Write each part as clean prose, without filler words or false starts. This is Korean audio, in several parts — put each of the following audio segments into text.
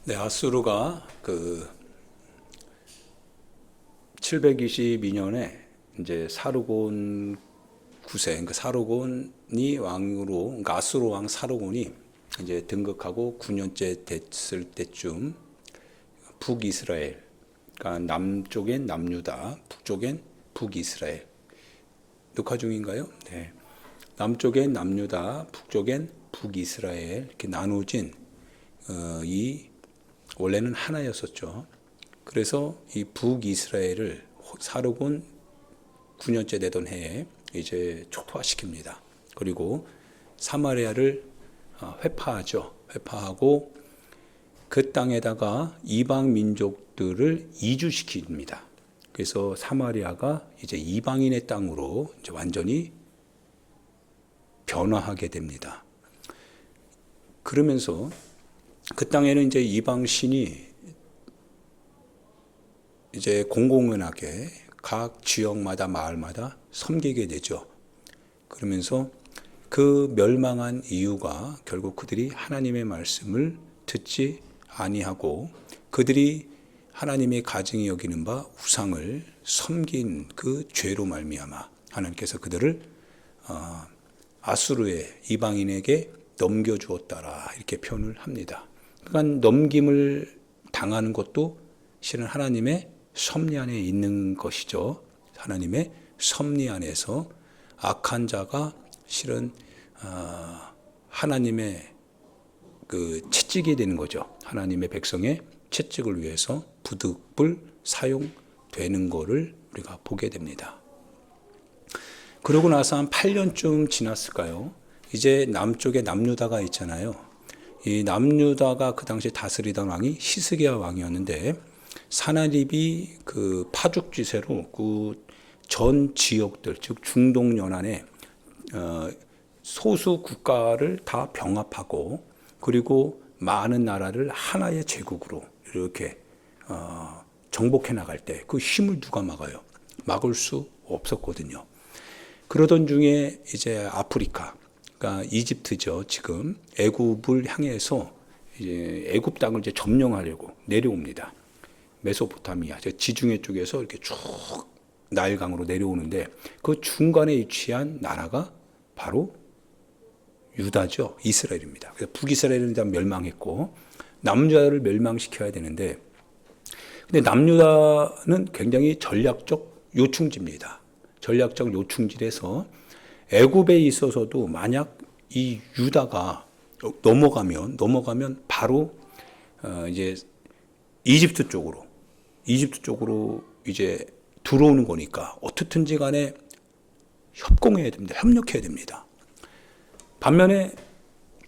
네, 아수르가 722년에 이제 사르곤 9세, 그러니까 사르곤이 왕으로, 그러니까 아수르 왕 사르곤이 이제 등극하고 9년째 됐을 때쯤 북이스라엘, 그러니까 남쪽엔 남유다, 북쪽엔 북이스라엘. 녹화 중인가요? 네. 남쪽엔 남유다, 북쪽엔 북이스라엘 이렇게 나누어진 이 원래는 하나였었죠. 그래서 이 북이스라엘을 사르곤 9년째 되던 해에 이제 초토화시킵니다. 그리고 사마리아를 회파하죠. 회파하고 그 땅에다가 이방 민족들을 이주시킵니다. 그래서 사마리아가 이제 이방인의 땅으로 이제 완전히 변화하게 됩니다. 그러면서 그 땅에는 이제 이방 신이 이제 공공연하게 각 지역마다 마을마다 섬기게 되죠. 그러면서 그 멸망한 이유가 결국 그들이 하나님의 말씀을 듣지 아니하고 그들이 하나님의 가증히 여기는 바 우상을 섬긴 그 죄로 말미암아 하나님께서 그들을 아수르의 이방인에게 넘겨주었다라 이렇게 표현을 합니다. 그러니까 넘김을 당하는 것도 실은 하나님의 섭리 안에 있는 것이죠. 하나님의 섭리 안에서 악한 자가 실은 하나님의 그 채찍이 되는 거죠. 하나님의 백성의 채찍을 위해서 부득불 사용되는 것을 우리가 보게 됩니다. 그러고 나서 한 8년쯤 지났을까요? 이제 남쪽에 남유다가 있잖아요. 이 남유다가 그 당시 다스리던 왕이 히스기야 왕이었는데 사나립이 그 파죽지세로 그 전 지역들 즉 중동 연안의 소수 국가를 다 병합하고 그리고 많은 나라를 하나의 제국으로 이렇게 정복해 나갈 때 그 힘을 누가 막아요? 막을 수 없었거든요. 그러던 중에 이제 아프리카, 그러니까 이집트죠. 지금 애굽을 향해서 이제 애굽 땅을 이제 점령하려고 내려옵니다. 메소포타미아, 지중해 쪽에서 이렇게 쭉 나일강으로 내려오는데 그 중간에 위치한 나라가 바로 유다죠. 이스라엘입니다. 그래서 북이스라엘은 일단 멸망했고 남유다를 멸망시켜야 되는데 근데 남유다는 굉장히 전략적 요충지입니다. 전략적 요충지에서 애굽에 있어서도 만약 이 유다가 넘어가면 바로 이제 이집트 쪽으로 이제 들어오는 거니까 어떻든지 간에 협공해야 됩니다. 협력해야 됩니다. 반면에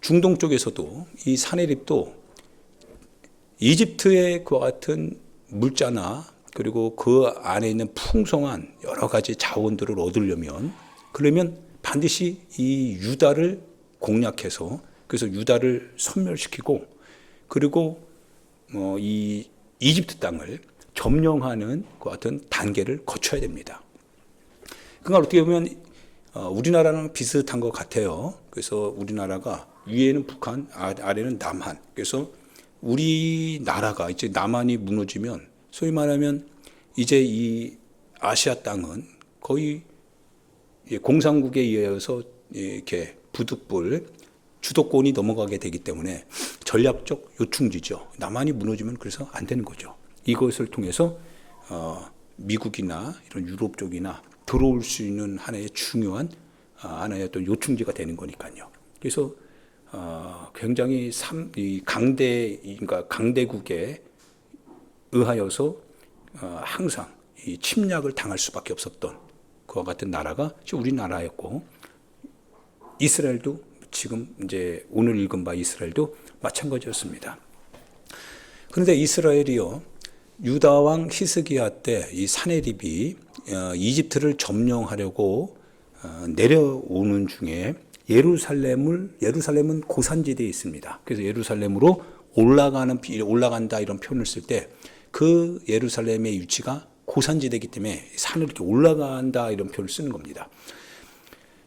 중동 쪽에서도 이 사내립도 이집트의 그와 같은 물자나 그리고 그 안에 있는 풍성한 여러 가지 자원들을 얻으려면 그러면 반드시 이 유다를 공략해서 그래서 유다를 섬멸시키고 그리고 이 이집트 땅을 점령하는 그 같은 단계를 거쳐야 됩니다. 그러니까 어떻게 보면 우리나라랑 비슷한 것 같아요. 그래서 우리나라가 위에는 북한, 아래는 남한. 그래서 우리나라가 이제 남한이 무너지면 소위 말하면 이제 이 아시아 땅은 거의 공산국에 의해서 이렇게 부득불 주도권이 넘어가게 되기 때문에 전략적 요충지죠. 남한이 무너지면 그래서 안 되는 거죠. 이것을 통해서 미국이나 이런 유럽 쪽이나 들어올 수 있는 하나의 중요한 하나의 어떤 요충지가 되는 거니까요. 그래서 굉장히 그러니까 강대국에 의하여서 항상 이 침략을 당할 수밖에 없었던 그와 같은 나라가 우리나라였고 이스라엘도 지금 이제 오늘 읽은 바 이스라엘도 마찬가지였습니다. 그런데 이스라엘이요 유다 왕 히스기야 때 이 사네립이 이집트를 점령하려고 내려오는 중에 예루살렘은 고산지대에 있습니다. 그래서 예루살렘으로 올라간다 이런 표현을 쓸 때 그 예루살렘의 위치가 고산지대이기 때문에 산을 이렇게 올라간다 이런 표현을 쓰는 겁니다.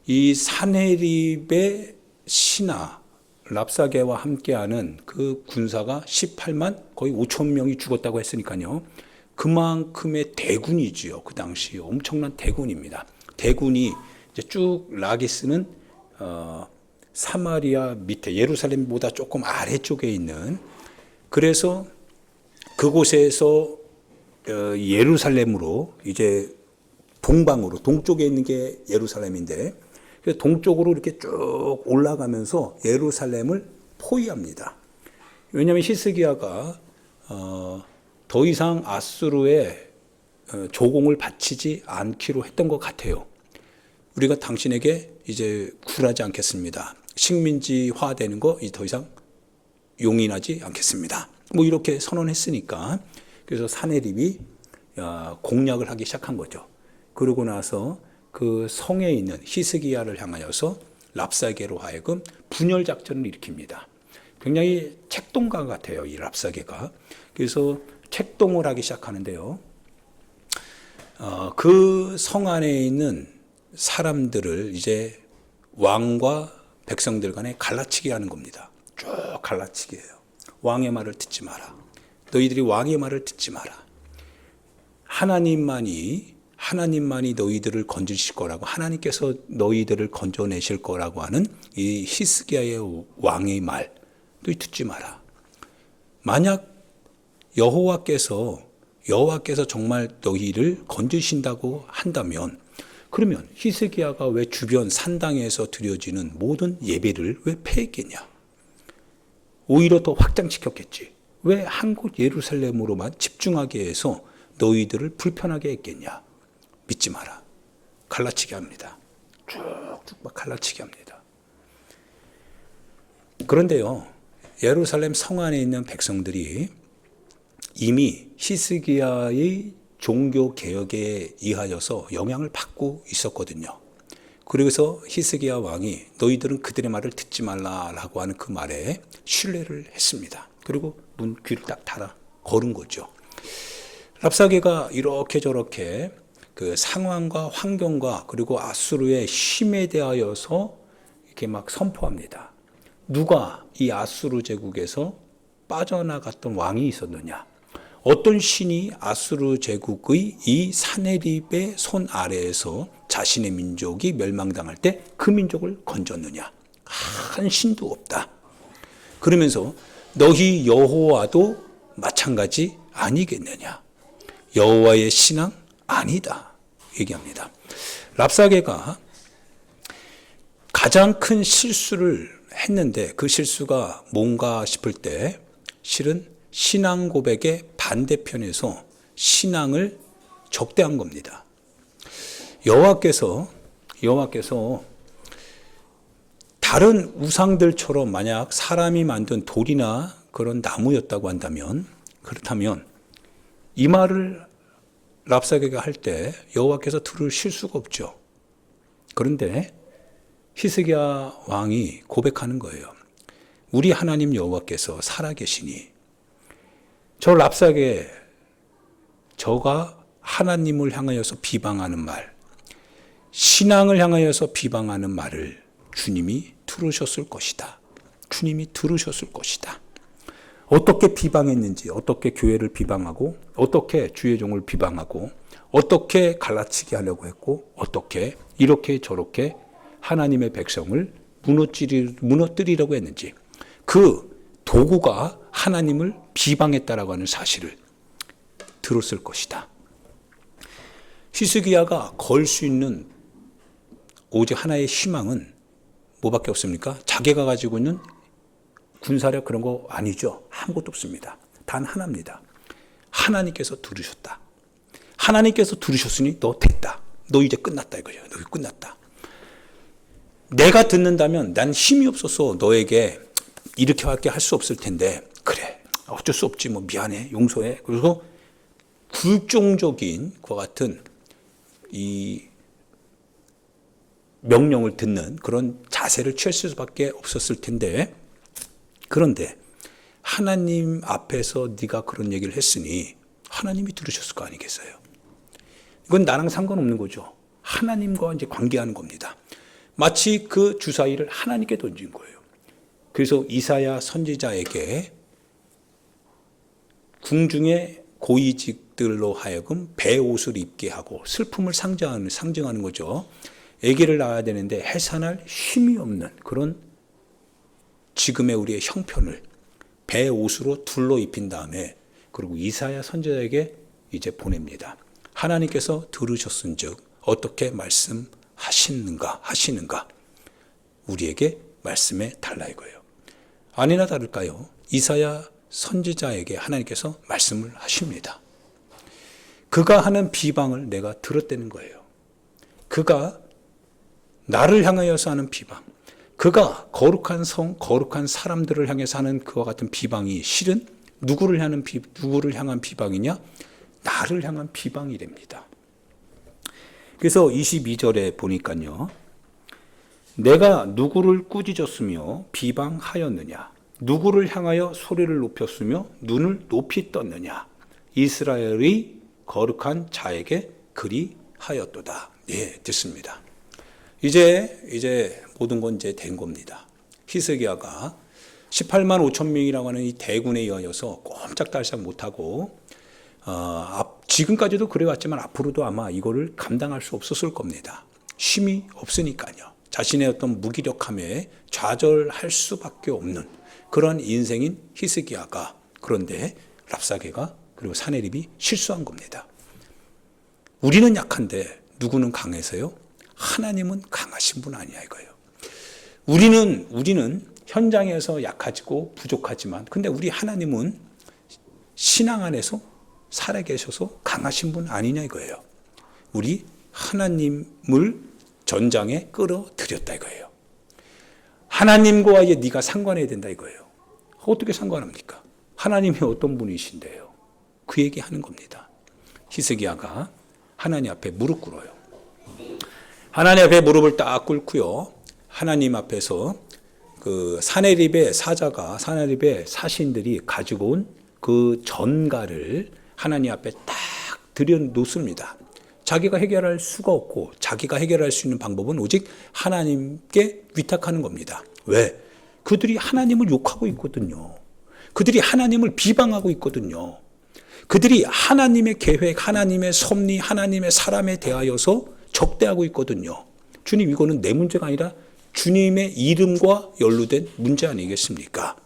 이 사네립의 신하 랍사게와 함께하는 그 군사가 18만 거의 5천 명이 죽었다고 했으니까요. 그만큼의 대군이지요. 그 당시 엄청난 대군입니다. 대군이 이제 쭉 라기스는 사마리아 밑에 예루살렘보다 조금 아래쪽에 있는, 그래서 그곳에서 예루살렘으로 이제 동방으로, 동쪽에 있는 게 예루살렘인데, 그래서 동쪽으로 이렇게 쭉 올라가면서 예루살렘을 포위합니다. 왜냐하면 히스기야가 더 이상 아수르의 조공을 바치지 않기로 했던 것 같아요. 우리가 당신에게 이제 굴하지 않겠습니다. 식민지화되는 거 더 이상 용인하지 않겠습니다. 뭐 이렇게 선언했으니까, 그래서 사내립이 공략을 하기 시작한 거죠. 그러고 나서 그 성에 있는 히스기야를 향하여서 랍사게로 하여금 분열 작전을 일으킵니다. 굉장히 책동가 같아요, 이 랍사게가. 그래서 책동을 하기 시작하는데요. 그 성 안에 있는 사람들을 이제 왕과 백성들 간에 갈라치기 하는 겁니다. 쭉 갈라치기예요. 왕의 말을 듣지 마라. 너희들이 왕의 말을 듣지 마라. 하나님만이 너희들을 건지실 거라고, 하나님께서 너희들을 건져내실 거라고 하는 이 히스기야의 왕의 말, 너희 듣지 마라. 만약 여호와께서 정말 너희를 건지신다고 한다면, 그러면 히스기야가 왜 주변 산당에서 드려지는 모든 예배를 왜 폐했겠냐? 오히려 더 확장시켰겠지. 왜 한 곳 예루살렘으로만 집중하게 해서 너희들을 불편하게 했겠냐? 믿지 마라. 갈라치게 합니다. 쭉쭉 막 갈라치게 합니다. 그런데요, 예루살렘 성 안에 있는 백성들이 이미 히스기야의 종교 개혁에 의하여서 영향을 받고 있었거든요. 그래서 히스기야 왕이 너희들은 그들의 말을 듣지 말라라고 하는 그 말에 신뢰를 했습니다. 그리고 귀를 딱 닫아 걸은 거죠. 랍사게가 이렇게 저렇게 그 상황과 환경과 그리고 아수르의 힘에 대하여서 이렇게 막 선포합니다. 누가 이 아수르 제국에서 빠져나갔던 왕이 있었느냐? 어떤 신이 아수르 제국의 이 사네립의 손 아래에서 자신의 민족이 멸망당할 때 그 민족을 건졌느냐? 한 신도 없다. 그러면서 너희 여호와도 마찬가지 아니겠느냐? 여호와의 신앙 아니다 얘기합니다. 랍사게가 가장 큰 실수를 했는데, 그 실수가 뭔가 싶을 때 실은 신앙 고백의 반대편에서 신앙을 적대한 겁니다. 여호와께서 다른 우상들처럼 만약 사람이 만든 돌이나 그런 나무였다고 한다면, 그렇다면 이 말을 랍사게가 할 때 여호와께서 들으실 수가 없죠. 그런데 히스기야 왕이 고백하는 거예요. 우리 하나님 여호와께서 살아계시니 저 랍사게, 저가 하나님을 향하여서 비방하는 말, 신앙을 향하여서 비방하는 말을 주님이 들으셨을 것이다. 주님이 들으셨을 것이다. 어떻게 비방했는지, 어떻게 교회를 비방하고, 어떻게 주의 종을 비방하고, 어떻게 갈라치게 하려고 했고, 어떻게 이렇게 저렇게 하나님의 백성을 무너뜨리려고 했는지, 그 도구가 하나님을 비방했다라고 하는 사실을 들었을 것이다. 히스기야가 걸 수 있는 오직 하나의 희망은 뭐밖에 없습니까? 자기가 가지고 있는 군사력 그런 거 아니죠. 아무것도 없습니다. 단 하나입니다. 하나님께서 들으셨다. 하나님께서 들으셨으니 너 됐다. 너 이제 끝났다 이거죠. 너 끝났다. 내가 듣는다면 난 힘이 없어서 너에게 이렇게밖에 할 수 없을 텐데, 그래 어쩔 수 없지 뭐 미안해 용서해. 그래서 굴종적인 그와 같은 이 명령을 듣는 그런 자세를 취했을 수밖에 없었을 텐데, 그런데 하나님 앞에서 네가 그런 얘기를 했으니 하나님이 들으셨을 거 아니겠어요? 이건 나랑 상관없는 거죠. 하나님과 이제 관계하는 겁니다. 마치 그 주사위를 하나님께 던진 거예요. 그래서 이사야 선지자에게 궁중의 고위직들로 하여금 베옷을 입게 하고 슬픔을 상징하는 거죠. 아기를 낳아야 되는데 해산할 힘이 없는 그런 지금의 우리의 형편을 베옷으로 둘러 입힌 다음에 그리고 이사야 선지자에게 이제 보냅니다. 하나님께서 들으셨은즉 어떻게 말씀하시는가 우리에게 말씀해 달라 이거예요. 아니나 다를까요? 이사야 선지자에게 하나님께서 말씀을 하십니다. 그가 하는 비방을 내가 들었다는 거예요. 그가 나를 향하여서 하는 비방, 그가 거룩한 성, 거룩한 사람들을 향해서 하는 그와 같은 비방이 실은 누구를 향한 비방이냐? 나를 향한 비방이랍니다. 그래서 22절에 보니까요. 내가 누구를 꾸짖었으며 비방하였느냐? 누구를 향하여 소리를 높였으며 눈을 높이 떴느냐? 이스라엘의 거룩한 자에게 그리하였도다. 예, 됐습니다. 이제 모든 건 이제 된 겁니다. 히스기야가 18만 5천 명이라고 하는 이 대군에 의하여서 꼼짝달싹 못하고 지금까지도 그래왔지만 앞으로도 아마 이거를 감당할 수 없었을 겁니다. 힘이 없으니까요. 자신의 어떤 무기력함에 좌절할 수밖에 없는 그런 인생인 히스기야가 그런데 랍사게가 그리고 사네립이 실수한 겁니다. 우리는 약한데 누구는 강해서요? 하나님은 강하신 분 아니야 이거예요. 우리는 현장에서 약하고 부족하지만 근데 우리 하나님은 신앙 안에서 살아계셔서 강하신 분 아니냐 이거예요. 우리 하나님을 전장에 끌어들였다 이거예요. 하나님과 이제 네가 상관해야 된다 이거예요. 어떻게 상관합니까? 하나님이 어떤 분이신데요? 그 얘기하는 겁니다. 히스기야가 하나님 앞에 무릎 꿇어요. 하나님 앞에 무릎을 딱 꿇고요. 하나님 앞에서 그 사네립의 사신들이 가지고 온 그 전가를 하나님 앞에 딱 들여놓습니다. 자기가 해결할 수가 없고 자기가 해결할 수 있는 방법은 오직 하나님께 위탁하는 겁니다. 왜? 그들이 하나님을 욕하고 있거든요. 그들이 하나님을 비방하고 있거든요. 그들이 하나님의 계획, 하나님의 섭리, 하나님의 사람에 대하여서 적대하고 있거든요. 주님, 이거는 내 문제가 아니라 주님의 이름과 연루된 문제 아니겠습니까?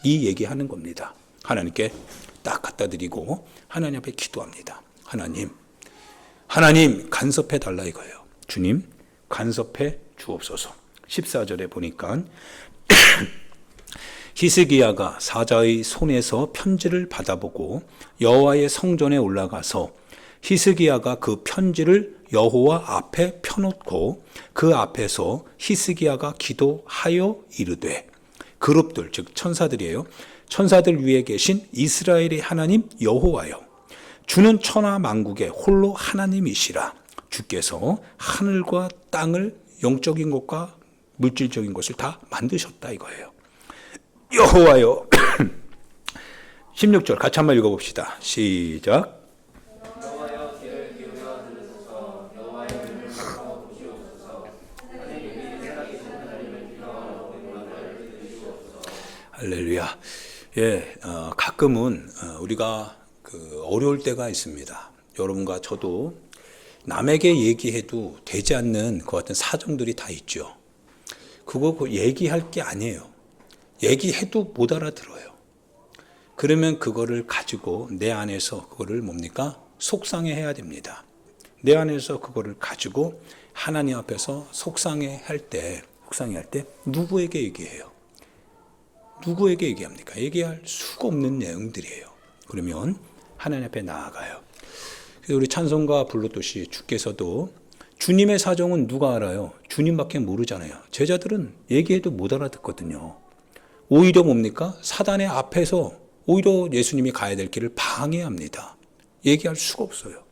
이 얘기하는 겁니다. 하나님께 딱 갖다 드리고 하나님 앞에 기도합니다. 하나님 간섭해 달라 이거예요. 주님 간섭해 주옵소서. 14절에 보니까 히스기야가 사자의 손에서 편지를 받아보고 여호와의 성전에 올라가서 히스기야가 그 편지를 여호와 앞에 펴놓고 그 앞에서 히스기야가 기도하여 이르되 그룹들 즉 천사들이에요. 천사들 위에 계신 이스라엘의 하나님 여호와여 주는 천하 만국의 홀로 하나님이시라. 주께서 하늘과 땅을 영적인 것과 물질적인 것을 다 만드셨다 이거예요. 여호와여 16절 같이 한번 읽어봅시다. 시작. 할렐루야. 예, 가끔은 우리가 어려울 때가 있습니다. 여러분과 저도 남에게 얘기해도 되지 않는 그 같은 사정들이 다 있죠. 그거 얘기할 게 아니에요. 얘기해도 못 알아들어요. 그러면 그거를 가지고 내 안에서 그거를 뭡니까? 속상해해야 됩니다. 내 안에서 그거를 가지고 하나님 앞에서 속상해할 때 누구에게 얘기해요? 누구에게 얘기합니까? 얘기할 수가 없는 내용들이에요. 그러면 하나님 앞에 나아가요. 그래서 우리 찬송가 불렀듯이 주께서도 주님의 사정은 누가 알아요? 주님밖에 모르잖아요. 제자들은 얘기해도 못 알아듣거든요. 오히려 뭡니까? 사단의 앞에서 오히려 예수님이 가야 될 길을 방해합니다. 얘기할 수가 없어요.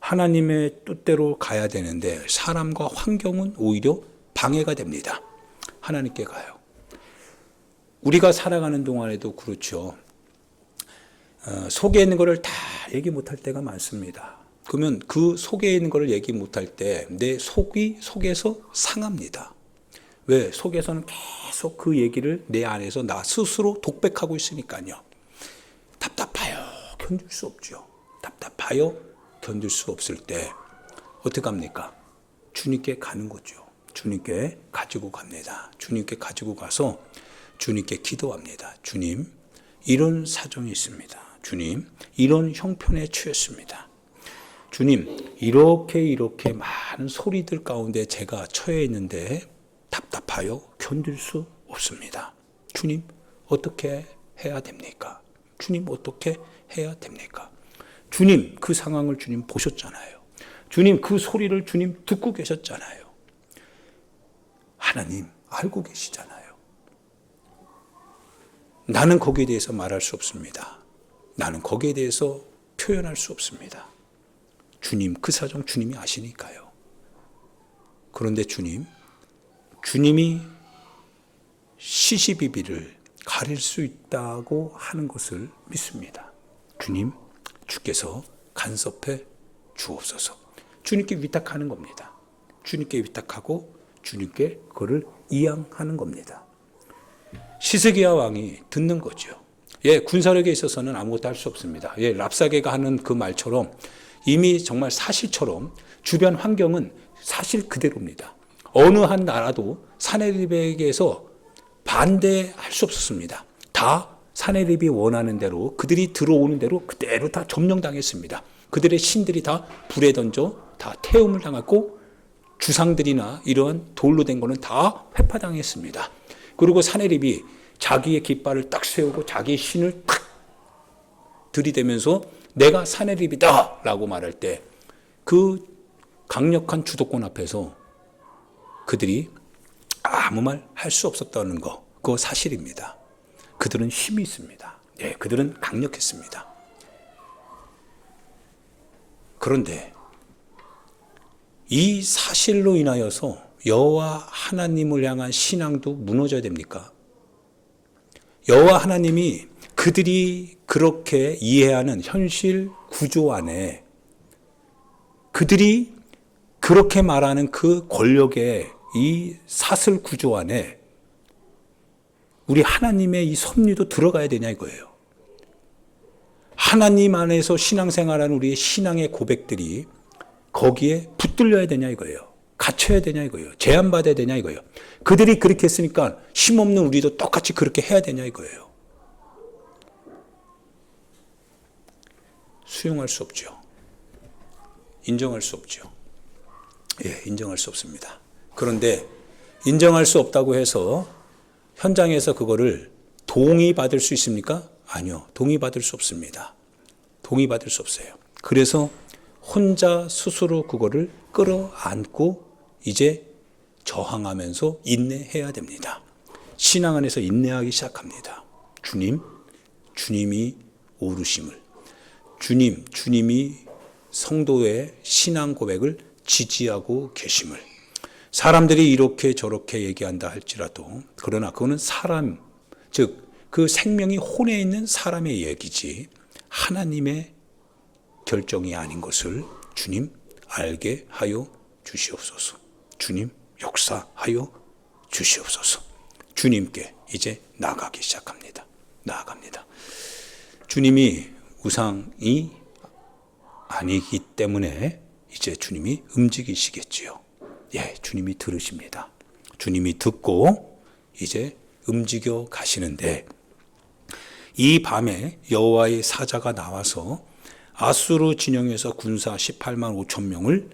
하나님의 뜻대로 가야 되는데 사람과 환경은 오히려 방해가 됩니다. 하나님께 가요. 우리가 살아가는 동안에도 그렇죠. 속에 있는 것을 다 얘기 못할 때가 많습니다. 그러면 그 속에 있는 것을 얘기 못할 때 내 속에서 상합니다. 왜? 속에서는 계속 그 얘기를 내 안에서 나 스스로 독백하고 있으니까요. 답답하여 견딜 수 없죠. 답답하여 견딜 수 없을 때 어떻게 합니까? 주님께 가는 거죠. 주님께 가지고 갑니다. 주님께 가지고 가서 주님께 기도합니다. 주님, 이런 사정이 있습니다. 주님, 이런 형편에 처했습니다. 주님, 이렇게 많은 소리들 가운데 제가 처해 있는데 답답하여 견딜 수 없습니다. 주님, 어떻게 해야 됩니까? 주님, 어떻게 해야 됩니까? 주님, 그 상황을 주님 보셨잖아요. 주님, 그 소리를 주님 듣고 계셨잖아요. 하나님, 알고 계시잖아요. 나는 거기에 대해서 말할 수 없습니다. 나는 거기에 대해서 표현할 수 없습니다. 주님, 그 사정 주님이 아시니까요. 그런데 주님이 시시비비를 가릴 수 있다고 하는 것을 믿습니다. 주님, 주께서 간섭해 주옵소서. 주님께 위탁하는 겁니다. 주님께 위탁하고 주님께 그거를 이양하는 겁니다. 시스기야 왕이 듣는 거죠. 예, 군사력에 있어서는 아무것도 할 수 없습니다. 예, 랍사게가 하는 그 말처럼 이미 정말 사실처럼 주변 환경은 사실 그대로입니다. 어느 한 나라도 사네립에게서 반대할 수 없었습니다. 다 사네립이 원하는 대로 그들이 들어오는 대로 그대로 다 점령당했습니다. 그들의 신들이 다 불에 던져 다 태움을 당했고 주상들이나 이러한 돌로 된 거는 다 회파당했습니다. 그리고 사네립이 자기의 깃발을 딱 세우고 자기의 신을 탁 들이대면서 내가 사네립이다 라고 말할 때 그 강력한 주도권 앞에서 그들이 아무 말 할 수 없었다는 거, 그거 사실입니다. 그들은 힘이 있습니다. 예, 그들은 강력했습니다. 그런데 이 사실로 인하여서 여호와 하나님을 향한 신앙도 무너져야 됩니까? 여호와 하나님이 그들이 그렇게 이해하는 현실 구조 안에 그들이 그렇게 말하는 그 권력의 이 사슬 구조 안에 우리 하나님의 이 섭리도 들어가야 되냐 이거예요. 하나님 안에서 신앙생활하는 우리의 신앙의 고백들이 거기에 붙들려야 되냐 이거예요. 갇혀야 되냐 이거예요. 제한받아야 되냐 이거예요. 그들이 그렇게 했으니까 힘없는 우리도 똑같이 그렇게 해야 되냐 이거예요. 수용할 수 없죠. 인정할 수 없죠. 예, 인정할 수 없습니다. 그런데 인정할 수 없다고 해서 현장에서 그거를 동의받을 수 있습니까? 아니요. 동의받을 수 없습니다. 동의받을 수 없어요. 그래서 혼자 스스로 그거를 끌어안고 이제 저항하면서 인내해야 됩니다. 신앙 안에서 인내하기 시작합니다. 주님이 오르심을, 주님이 성도의 신앙 고백을 지지하고 계심을, 사람들이 이렇게 저렇게 얘기한다 할지라도 그러나 그거는 사람, 즉 그 생명이 혼에 있는 사람의 얘기지 하나님의 결정이 아닌 것을 주님 알게 하여 주시옵소서. 주님 역사하여 주시옵소서. 주님께 이제 나아가기 시작합니다. 나아갑니다. 주님이 우상이 아니기 때문에 이제 주님이 움직이시겠지요. 예, 주님이 들으십니다. 주님이 듣고 이제 움직여 가시는데 이 밤에 여호와의 사자가 나와서 아수르 진영에서 군사 18만 5천 명을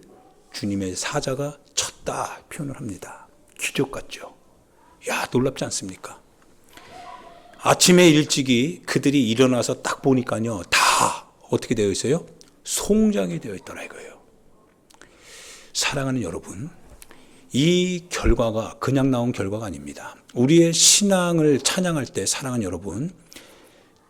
주님의 사자가 쳤다 표현을 합니다. 기적 같죠? 야, 놀랍지 않습니까? 아침에 일찍이 그들이 일어나서 딱 보니까요, 다 어떻게 되어 있어요? 송장이 되어 있더라 이거예요. 사랑하는 여러분, 이 결과가 그냥 나온 결과가 아닙니다. 우리의 신앙을 찬양할 때 사랑하는 여러분,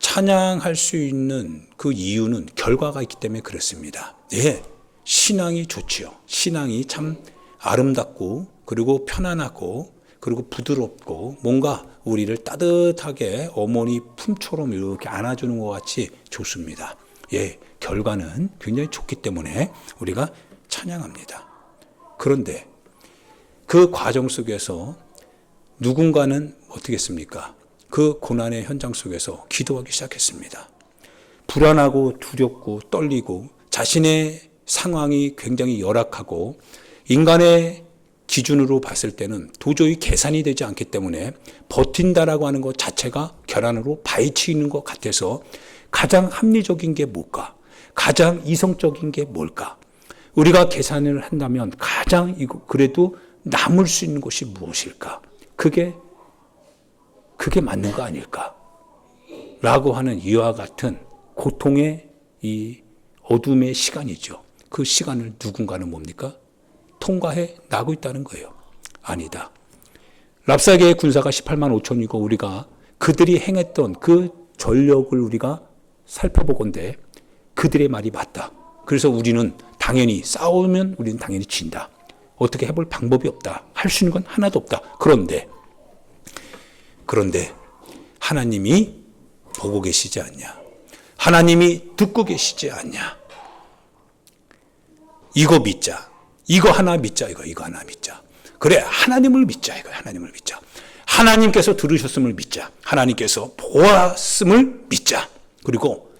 찬양할 수 있는 그 이유는 결과가 있기 때문에 그렇습니다. 예, 신앙이 좋지요. 신앙이 참 아름답고 그리고 편안하고 그리고 부드럽고 뭔가 우리를 따뜻하게 어머니 품처럼 이렇게 안아주는 것 같이 좋습니다. 예, 결과는 굉장히 좋기 때문에 우리가 찬양합니다. 그런데 그 과정 속에서 누군가는 어떻게 했습니까? 그 고난의 현장 속에서 기도하기 시작했습니다. 불안하고 두렵고 떨리고 자신의 상황이 굉장히 열악하고 인간의 기준으로 봤을 때는 도저히 계산이 되지 않기 때문에 버틴다라고 하는 것 자체가 결함으로 파헤치는 것 같아서 가장 합리적인 게 뭘까? 가장 이성적인 게 뭘까? 우리가 계산을 한다면 가장 그래도 남을 수 있는 것이 무엇일까? 그게 맞는 거 아닐까? 라고 하는 이와 같은 고통의 이 어둠의 시간이죠. 그 시간을 누군가는 뭡니까? 통과해 나고 있다는 거예요. 아니다. 랍사계의 군사가 18만 5천이고 우리가 그들이 행했던 그 전력을 우리가 살펴보건대 그들의 말이 맞다. 그래서 우리는 당연히 싸우면 우리는 당연히 진다. 어떻게 해볼 방법이 없다. 할 수 있는 건 하나도 없다. 그런데 하나님이 보고 계시지 않냐? 하나님이 듣고 계시지 않냐? 이거 믿자. 이거 하나 믿자. 이거 하나 믿자. 그래, 하나님을 믿자. 하나님을 믿자. 하나님께서 들으셨음을 믿자. 하나님께서 보았음을 믿자. 그리고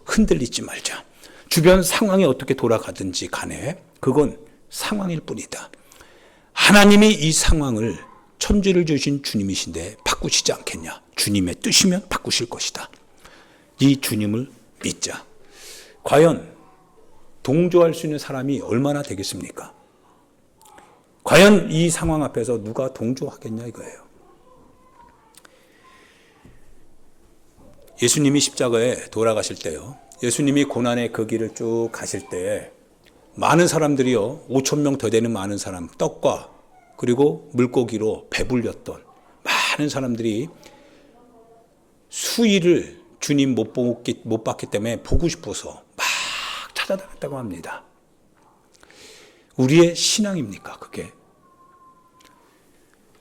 흔들리지 말자. 주변 상황이 어떻게 돌아가든지 간에 그건 상황일 뿐이다. 하나님이 이 상황을 천지를 주신 주님이신데 바꾸시지 않겠냐? 주님의 뜻이면 바꾸실 것이다. 이 주님을 믿자. 과연 동조할 수 있는 사람이 얼마나 되겠습니까? 과연 이 상황 앞에서 누가 동조하겠냐 이거예요. 예수님이 십자가에 돌아가실 때요. 예수님이 고난의 그 길을 쭉 가실 때 많은 사람들이요. 5천 명 더 되는 많은 사람, 떡과 그리고 물고기로 배불렸던 많은 사람들이 수일을 주님 못 봤기 때문에 보고 싶어서 막 찾아다녔다고 합니다. 우리의 신앙입니까, 그게?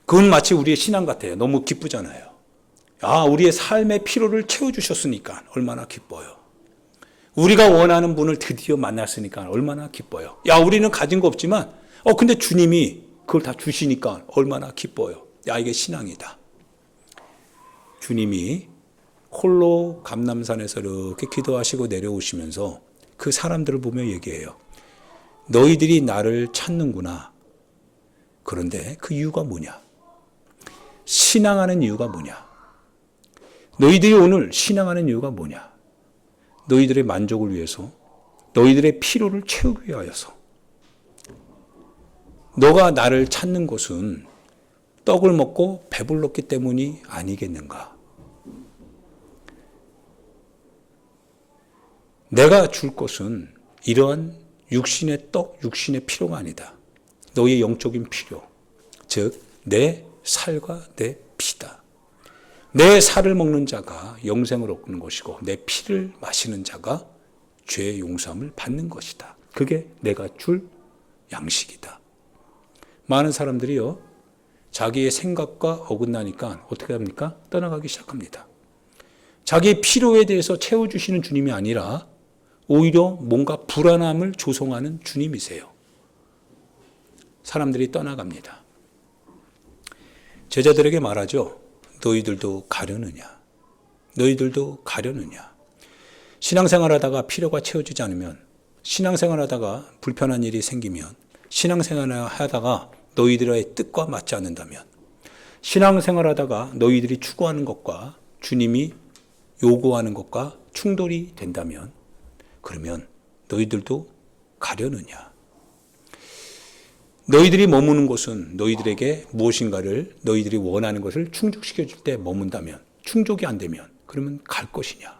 그건 마치 우리의 신앙 같아요. 너무 기쁘잖아요. 우리의 삶의 피로를 채워주셨으니까 얼마나 기뻐요. 우리가 원하는 분을 드디어 만났으니까 얼마나 기뻐요. 우리는 가진 거 없지만, 근데 주님이 그걸 다 주시니까 얼마나 기뻐요. 이게 신앙이다. 주님이 홀로 감람산에서 이렇게 기도하시고 내려오시면서 그 사람들을 보며 얘기해요. 너희들이 나를 찾는구나. 그런데 그 이유가 뭐냐? 신앙하는 이유가 뭐냐? 너희들이 오늘 신앙하는 이유가 뭐냐? 너희들의 만족을 위해서, 너희들의 피로를 채우기 위하여서. 너가 나를 찾는 것은 떡을 먹고 배불렀기 때문이 아니겠는가? 내가 줄 것은 이러한 육신의 떡, 육신의 피로가 아니다. 너희의 영적인 필요, 즉 내 살과 내 피다. 내 살을 먹는 자가 영생을 얻는 것이고 내 피를 마시는 자가 죄의 용서함을 받는 것이다. 그게 내가 줄 양식이다. 많은 사람들이요, 자기의 생각과 어긋나니까 어떻게 합니까? 떠나가기 시작합니다. 자기의 필요에 대해서 채워주시는 주님이 아니라 오히려 뭔가 불안함을 조성하는 주님이세요. 사람들이 떠나갑니다. 제자들에게 말하죠. 너희들도 가려느냐? 너희들도 가려느냐? 신앙생활하다가 필요가 채워지지 않으면, 신앙생활하다가 불편한 일이 생기면, 신앙생활하다가 너희들의 뜻과 맞지 않는다면, 신앙생활하다가 너희들이 추구하는 것과 주님이 요구하는 것과 충돌이 된다면, 그러면 너희들도 가려느냐? 너희들이 머무는 곳은 너희들에게 무엇인가를, 너희들이 원하는 것을 충족시켜줄 때 머문다면, 충족이 안 되면 그러면 갈 것이냐?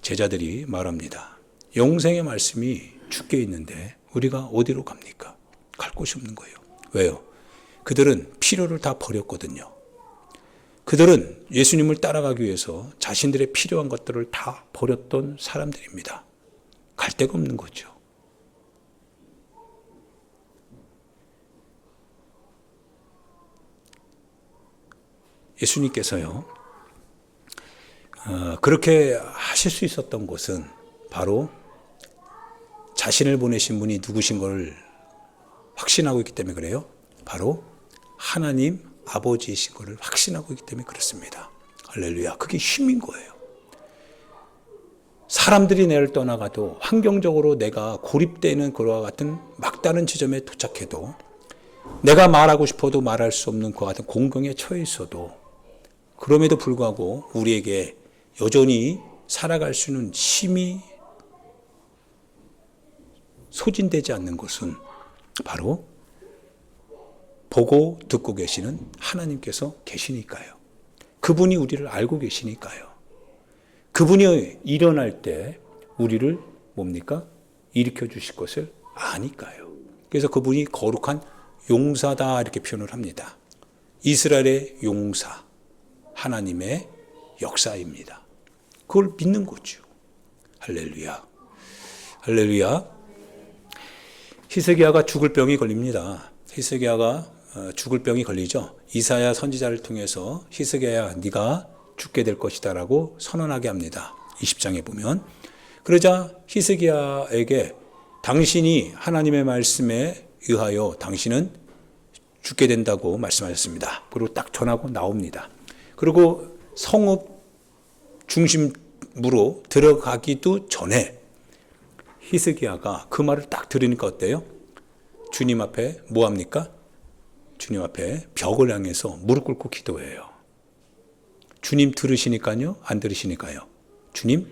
제자들이 말합니다. 영생의 말씀이 주께 있는데 우리가 어디로 갑니까? 갈 곳이 없는 거예요. 왜요? 그들은 필요를 다 버렸거든요. 그들은 예수님을 따라가기 위해서 자신들의 필요한 것들을 다 버렸던 사람들입니다. 갈 데가 없는 거죠. 예수님께서요, 그렇게 하실 수 있었던 것은 바로 자신을 보내신 분이 누구신 걸 확신하고 있기 때문에 그래요. 바로 하나님 아버지이신 것을 확신하고 있기 때문에 그렇습니다. 할렐루야. 그게 힘인 거예요. 사람들이 나를 떠나가도 환경적으로 내가 고립되는 그와 같은 막다른 지점에 도착해도 내가 말하고 싶어도 말할 수 없는 그와 같은 공경에 처해 있어도 그럼에도 불구하고 우리에게 여전히 살아갈 수 있는 힘이 소진되지 않는 것은 바로 보고 듣고 계시는 하나님께서 계시니까요. 그분이 우리를 알고 계시니까요. 그분이 일어날 때 우리를 뭡니까? 일으켜 주실 것을 아니까요. 그래서 그분이 거룩한 용사다 이렇게 표현을 합니다. 이스라엘의 용사, 하나님의 역사입니다. 그걸 믿는 거죠. 할렐루야. 할렐루야. 히스기야가 죽을 병이 걸립니다. 히스기야가 죽을 병이 걸리죠. 이사야 선지자를 통해서 히스기야야 네가 죽게 될 것이다 라고 선언하게 합니다. 20장에 보면. 그러자 히스기야에게 당신이 하나님의 말씀에 의하여 당신은 죽게 된다고 말씀하셨습니다. 그리고 딱 전하고 나옵니다. 그리고 성읍 중심부로 들어가기도 전에 히스기야가 그 말을 딱 들으니까 어때요? 주님 앞에 뭐 합니까? 주님 앞에 벽을 향해서 무릎 꿇고 기도해요. 주님 들으시니까요? 안 들으시니까요? 주님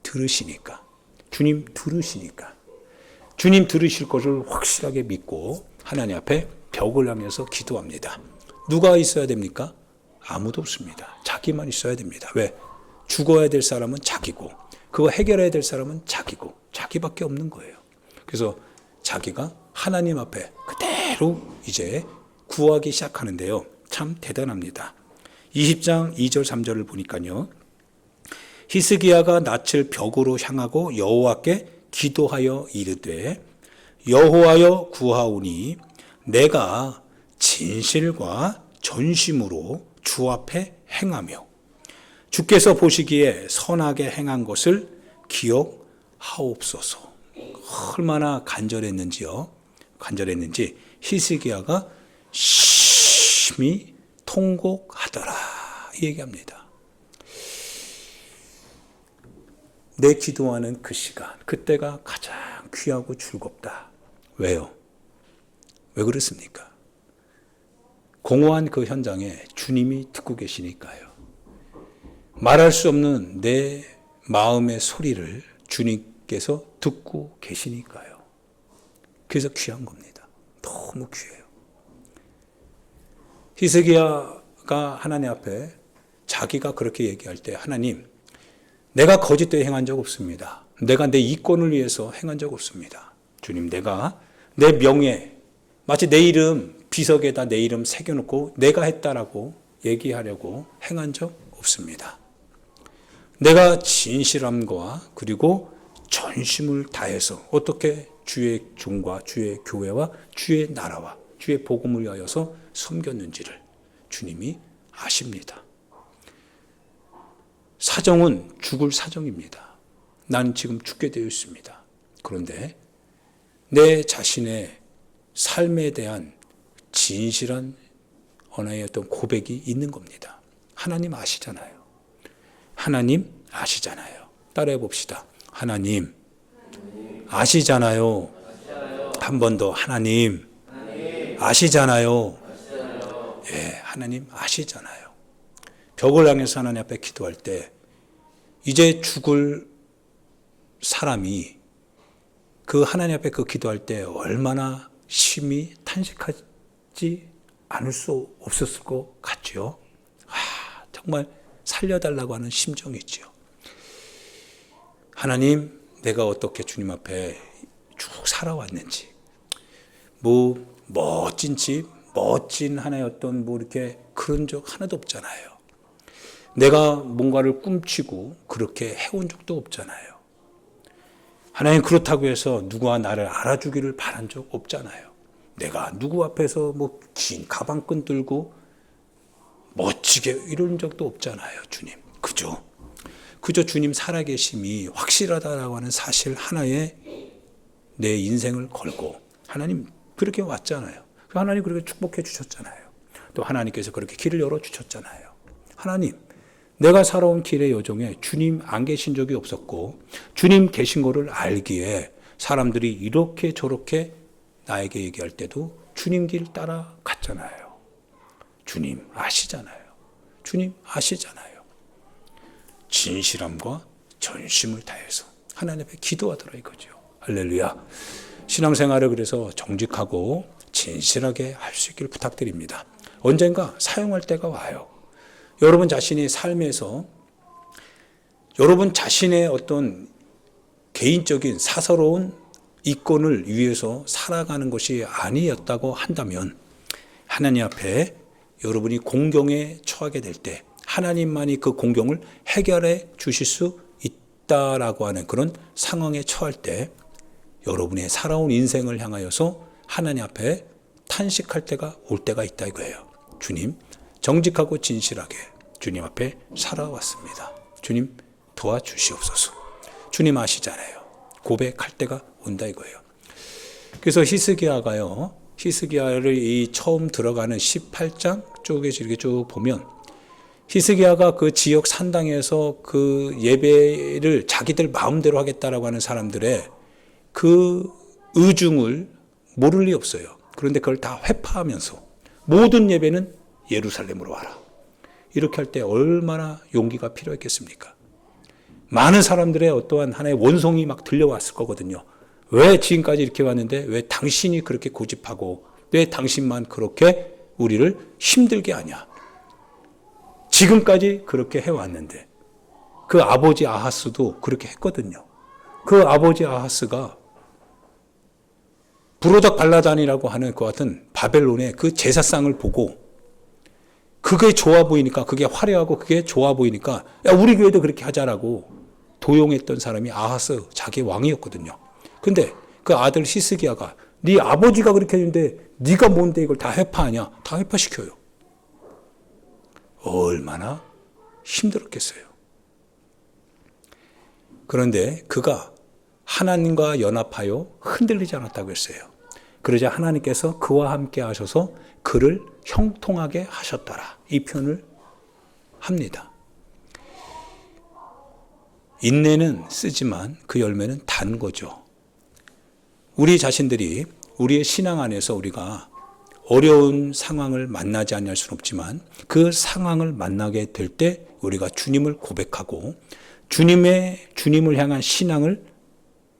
들으시니까. 주님 들으시니까. 주님 들으실 것을 확실하게 믿고 하나님 앞에 벽을 향해서 기도합니다. 누가 있어야 됩니까? 아무도 없습니다. 자기만 있어야 됩니다. 왜? 죽어야 될 사람은 자기고 그거 해결해야 될 사람은 자기고 자기밖에 없는 거예요. 그래서 자기가 하나님 앞에 그대로 이제 구하기 시작하는데요. 참 대단합니다. 20장 2절 3절을 보니까요. 히스기야가 낯을 벽으로 향하고 여호와께 기도하여 이르되 여호와여 구하오니 내가 진실과 전심으로 주 앞에 행하며 주께서 보시기에 선하게 행한 것을 기억하옵소서. 얼마나 간절했는지 히스기야가 심히 통곡하더라 이 얘기합니다. 내 기도하는 그 시간, 그때가 가장 귀하고 즐겁다. 왜요? 왜 그렇습니까? 공허한 그 현장에 주님이 듣고 계시니까요. 말할 수 없는 내 마음의 소리를 주님께서 듣고 계시니까요. 그래서 귀한 겁니다. 너무 귀해요. 히스기야가 하나님 앞에 자기가 그렇게 얘기할 때 하나님, 내가 거짓되이 행한 적 없습니다. 내가 내 이권을 위해서 행한 적 없습니다. 주님, 내가 내 명예, 마치 내 이름 비석에다 내 이름 새겨놓고 내가 했다라고 얘기하려고 행한 적 없습니다. 내가 진실함과 그리고 전심을 다해서 어떻게 주의 종과 주의 교회와 주의 나라와 주의 복음을 위하여서 섬겼는지를 주님이 아십니다. 사정은 죽을 사정입니다. 난 지금 죽게 되어 있습니다. 그런데 내 자신의 삶에 대한 진실한 하나의 어떤 고백이 있는 겁니다. 하나님 아시잖아요. 하나님 아시잖아요. 따라해 봅시다. 하나님 아시잖아요. 한 번 더 하나님 아시잖아요. 예, 하나님 아시잖아요. 벽을 향해서 하나님 앞에 기도할 때 이제 죽을 사람이 그 하나님 앞에 그 기도할 때 얼마나 심히 탄식하지 않을 수 없었을 것 같죠. 정말 살려달라고 하는 심정이죠. 하나님, 내가 어떻게 주님 앞에 쭉 살아왔는지, 멋진 집, 멋진 하나의 어떤 이렇게 그런 적 하나도 없잖아요. 내가 뭔가를 꿈치고 그렇게 해온 적도 없잖아요. 하나님, 그렇다고 해서 누가 나를 알아주기를 바란 적 없잖아요. 내가 누구 앞에서 긴 가방끈 들고 멋지게 이런 적도 없잖아요. 주님, 그저 주님 살아계심이 확실하다라고 하는 사실 하나에 내 인생을 걸고 하나님 그렇게 왔잖아요. 하나님 그렇게 축복해 주셨잖아요. 또 하나님께서 그렇게 길을 열어 주셨잖아요. 하나님, 내가 살아온 길의 여정에 주님 안 계신 적이 없었고 주님 계신 거를 알기에 사람들이 이렇게 저렇게 나에게 얘기할 때도 주님 길 따라갔잖아요. 주님 아시잖아요. 주님 아시잖아요. 진실함과 전심을 다해서 하나님 앞에 기도하더라 이거죠. 할렐루야. 신앙생활을 그래서 정직하고 진실하게 할 수 있기를 부탁드립니다. 언젠가 사용할 때가 와요. 여러분 자신의 삶에서 여러분 자신의 어떤 개인적인 사사로운 이권을 위해서 살아가는 것이 아니었다고 한다면 하나님 앞에 여러분이 공경에 처하게 될 때 하나님만이 그 공경을 해결해 주실 수 있다라고 하는 그런 상황에 처할 때 여러분의 살아온 인생을 향하여서 하나님 앞에 탄식할 때가 올 때가 있다 이거예요. 주님, 정직하고 진실하게 주님 앞에 살아왔습니다. 주님 도와주시옵소서. 주님 아시잖아요. 고백할 때가 온다 이거예요. 그래서 히스기야가요. 히스기야를 이 처음 들어가는 18장 쪽에 이렇게 쭉 보면 히스기야가 그 지역 산당에서 그 예배를 자기들 마음대로 하겠다라고 하는 사람들의 그 의중을 모를 리 없어요. 그런데 그걸 다 회파하면서 모든 예배는 예루살렘으로 와라. 이렇게 할 때 얼마나 용기가 필요했겠습니까? 많은 사람들의 어떠한 하나의 원송이 막 들려왔을 거거든요. 왜 지금까지 이렇게 왔는데 왜 당신이 그렇게 고집하고 왜 당신만 그렇게 우리를 힘들게 하냐. 지금까지 그렇게 해왔는데 그 아버지 아하스도 그렇게 했거든요. 그 아버지 아하스가 브로닥 발라단이라고 하는 그 같은 바벨론의 그 제사상을 보고 그게 좋아 보이니까 그게 화려하고 그게 좋아 보이니까 야 우리 교회도 그렇게 하자라고 도용했던 사람이 아하스 자기 왕이었거든요. 근데 그 아들 히스기야가 네 아버지가 그렇게 했는데 네가 뭔데 이걸 다 회파하냐? 다 회파시켜요. 얼마나 힘들었겠어요. 그런데 그가 하나님과 연합하여 흔들리지 않았다고 했어요. 그러자 하나님께서 그와 함께 하셔서 그를 형통하게 하셨더라. 이 표현을 합니다. 인내는 쓰지만 그 열매는 단 거죠. 우리 자신들이 우리의 신앙 안에서 우리가 어려운 상황을 만나지 않을 수는 없지만 그 상황을 만나게 될 때 우리가 주님을 고백하고 주님을 향한 신앙을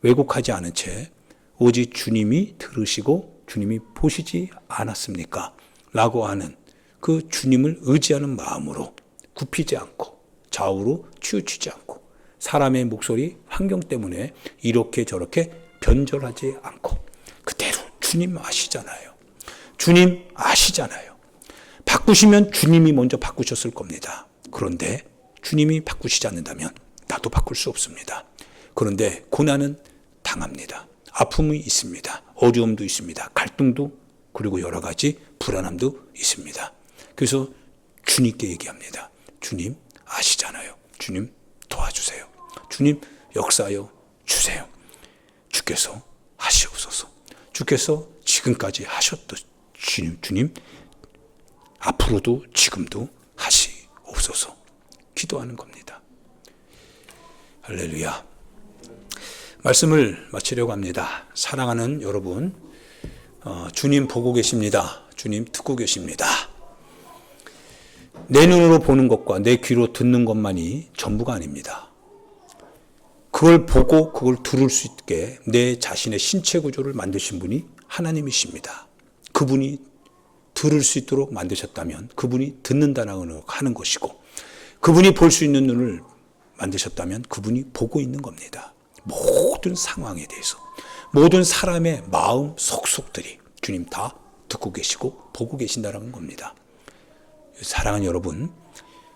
왜곡하지 않은 채 오직 주님이 들으시고 주님이 보시지 않았습니까? 라고 하는 그 주님을 의지하는 마음으로 굽히지 않고 좌우로 치우치지 않고 사람의 목소리, 환경 때문에 이렇게 저렇게 변절하지 않고 그대로 주님 아시잖아요. 주님 아시잖아요. 바꾸시면 주님이 먼저 바꾸셨을 겁니다. 그런데 주님이 바꾸시지 않는다면 나도 바꿀 수 없습니다. 그런데 고난은 당합니다. 아픔이 있습니다. 어려움도 있습니다. 갈등도 그리고 여러 가지 불안함도 있습니다. 그래서 주님께 얘기합니다. 주님 아시잖아요. 주님 도와주세요. 주님 역사하여 주세요. 주께서 하시옵소서. 주께서 지금까지 하셨던 주님 앞으로도 지금도 하시옵소서. 기도하는 겁니다. 할렐루야. 말씀을 마치려고 합니다. 사랑하는 여러분, 주님 보고 계십니다. 주님 듣고 계십니다. 내 눈으로 보는 것과 내 귀로 듣는 것만이 전부가 아닙니다. 그걸 보고 그걸 들을 수 있게 내 자신의 신체 구조를 만드신 분이 하나님이십니다. 그분이 들을 수 있도록 만드셨다면 그분이 듣는다라고 하는 것이고 그분이 볼 수 있는 눈을 만드셨다면 그분이 보고 있는 겁니다. 모든 상황에 대해서 모든 사람의 마음 속속들이 주님 다 듣고 계시고 보고 계신다는 겁니다. 사랑하는 여러분,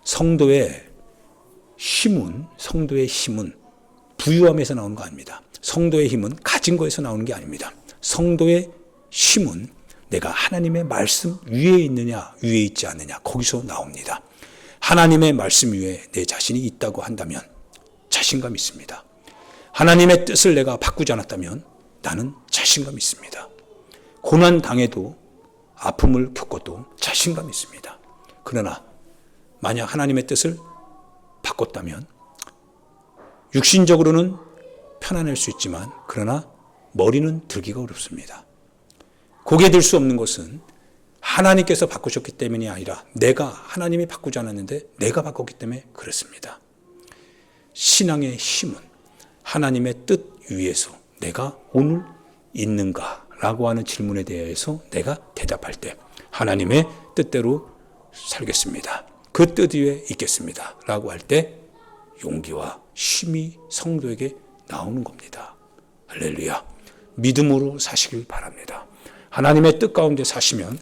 성도의 힘은 부유함에서 나오는 거 아닙니다. 성도의 힘은 가진 거에서 나오는 게 아닙니다. 성도의 힘은 내가 하나님의 말씀 위에 있느냐 위에 있지 않느냐 거기서 나옵니다. 하나님의 말씀 위에 내 자신이 있다고 한다면 자신감 있습니다. 하나님의 뜻을 내가 바꾸지 않았다면 나는 자신감 있습니다. 고난 당해도 아픔을 겪어도 자신감이 있습니다. 그러나 만약 하나님의 뜻을 바꿨다면 육신적으로는 편안할 수 있지만 그러나 머리는 들기가 어렵습니다. 고개 들 수 없는 것은 하나님께서 바꾸셨기 때문이 아니라 내가 하나님이 바꾸지 않았는데 내가 바꿨기 때문에 그렇습니다. 신앙의 힘은 하나님의 뜻 위에서 내가 오늘 있는가라고 하는 질문에 대해서 내가 대답할 때 하나님의 뜻대로 살겠습니다. 그 뜻 위에 있겠습니다. 라고 할 때 용기와 힘이 성도에게 나오는 겁니다. 할렐루야. 믿음으로 사시길 바랍니다. 하나님의 뜻 가운데 사시면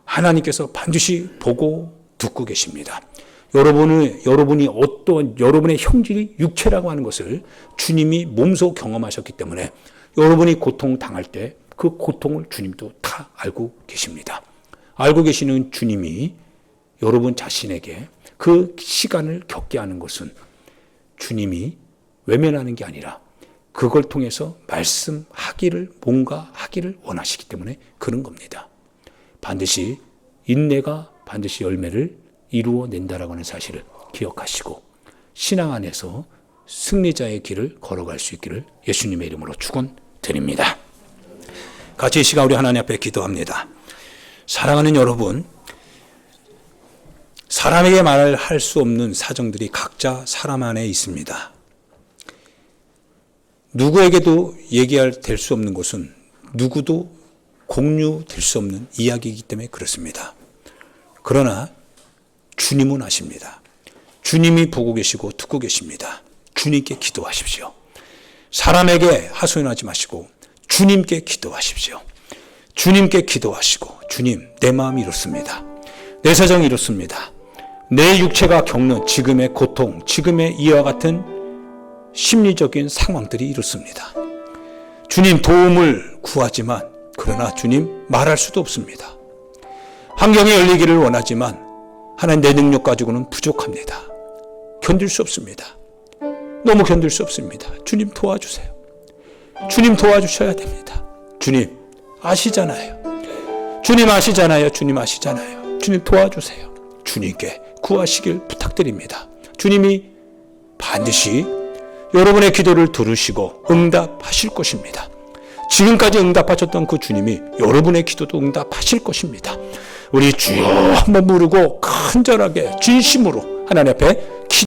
하나님께서 반드시 보고 듣고 계십니다. 여러분이 어떤 여러분의 형질이 육체라고 하는 것을 주님이 몸소 경험하셨기 때문에 여러분이 고통당할 때 그 고통을 주님도 다 알고 계십니다. 알고 계시는 주님이 여러분 자신에게 그 시간을 겪게 하는 것은 주님이 외면하는 게 아니라 그걸 통해서 말씀하기를 뭔가 하기를 원하시기 때문에 그런 겁니다. 반드시 인내가 반드시 열매를 이루어낸다라고 하는 사실을 기억하시고 신앙 안에서 승리자의 길을 걸어갈 수 있기를 예수님의 이름으로 축원드립니다. 같이 이 시간 우리 하나님 앞에 기도합니다. 사랑하는 여러분, 사람에게 말할 수 없는 사정들이 각자 사람 안에 있습니다. 누구에게도 될 수 없는 것은 누구도 공유될 수 없는 이야기이기 때문에 그렇습니다. 그러나 주님은 아십니다. 주님이 보고 계시고 듣고 계십니다. 주님께 기도하십시오. 사람에게 하소연하지 마시고 주님께 기도하십시오. 주님께 기도하시고 주님, 내 마음이 이렇습니다. 내 사정이 이렇습니다. 내 육체가 겪는 지금의 고통, 지금의 이와 같은 심리적인 상황들이 이렇습니다. 주님, 도움을 구하지만 그러나 주님, 말할 수도 없습니다. 환경이 열리기를 원하지만 하나님, 내 능력 가지고는 부족합니다. 견딜 수 없습니다. 너무 견딜 수 없습니다. 주님, 도와주세요. 주님, 도와주셔야 됩니다. 주님 아시잖아요. 주님 아시잖아요. 주님 아시잖아요. 주님 도와주세요. 주님께 구하시길 부탁드립니다. 주님이 반드시 여러분의 기도를 들으시고 응답하실 것입니다. 지금까지 응답하셨던 그 주님이 여러분의 기도도 응답하실 것입니다. 우리 주여 한번 부르고 간절하게 진심으로 하나님 앞에